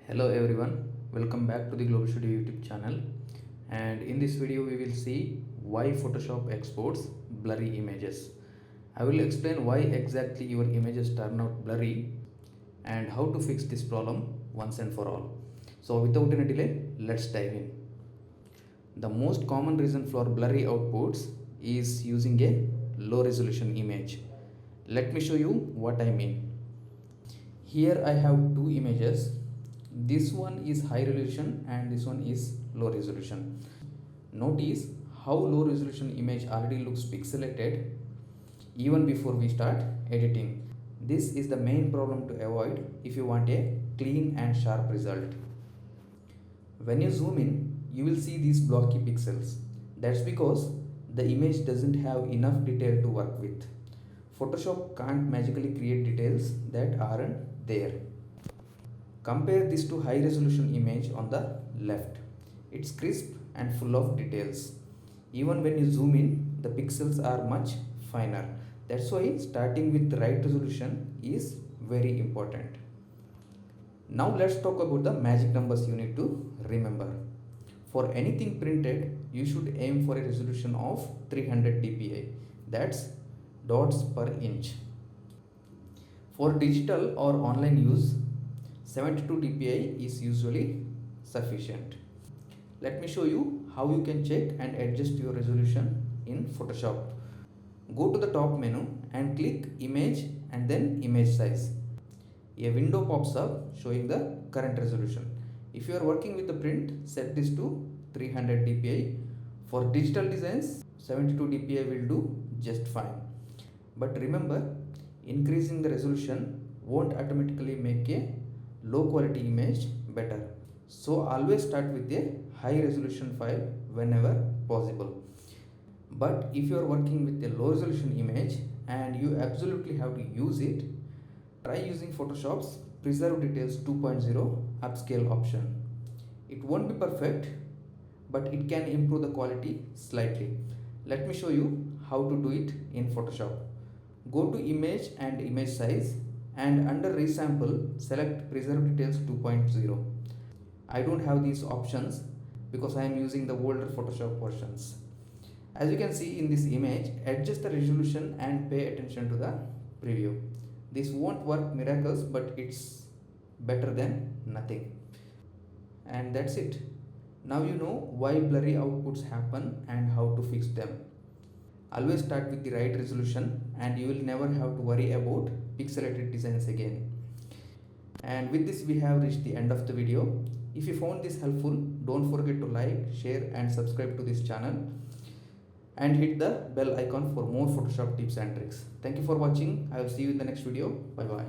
Hello everyone, welcome back to the Global Studio YouTube channel, and in this video we will see why Photoshop exports blurry images. I will explain why exactly your images turn out blurry and how to fix this problem once and for all. So without any delay, let's dive in. The most common reason for blurry outputs is using a low resolution image. Let me show you what I mean. Here I have two images. This one is high resolution and this one is low resolution. Notice how low resolution image already looks pixelated even before we start editing. This is the main problem to avoid if you want a clean and sharp result. When you zoom in, you will see these blocky pixels. That's because the image doesn't have enough detail to work with. Photoshop can't magically create details that aren't there. Compare this to high resolution image on the left. It's crisp and full of details. Even when you zoom in, the pixels are much finer. That's why starting with the right resolution is very important. Now let's talk about the magic numbers you need to remember. For anything printed, you should aim for a resolution of 300 dpi. That's dots per inch. For digital or online use, 72 dpi is usually sufficient. Let me show you how you can check and adjust your resolution in Photoshop. Go to the top menu and click image and then image size. A window pops up showing the current resolution. If you are working with the print, set this to 300 dpi. For digital designs, 72 dpi will do just fine. But remember, increasing the resolution won't automatically make a low quality image better. So always start with a high resolution file whenever possible. But if you are working with a low resolution image and you absolutely have to use it, try using Photoshop's Preserve Details 2.0 upscale option. It won't be perfect, but it can improve the quality slightly. Let me show you how to do it in Photoshop. Go to image and image size and under resample select Preserve Details 2.0. I don't have these options because I am using the older Photoshop versions. As you can see in this image, adjust the resolution and pay attention to the preview. This won't work miracles, but it's better than nothing. And that's it. Now you know why blurry outputs happen and how to fix them. Always start with the right resolution and you will never have to worry about pixelated designs again. And with this we have reached the end of the video. If you found this helpful, don't forget to like, share and subscribe to this channel and hit the bell icon for more Photoshop tips and tricks. Thank you for watching. I will see you in the next video. Bye bye.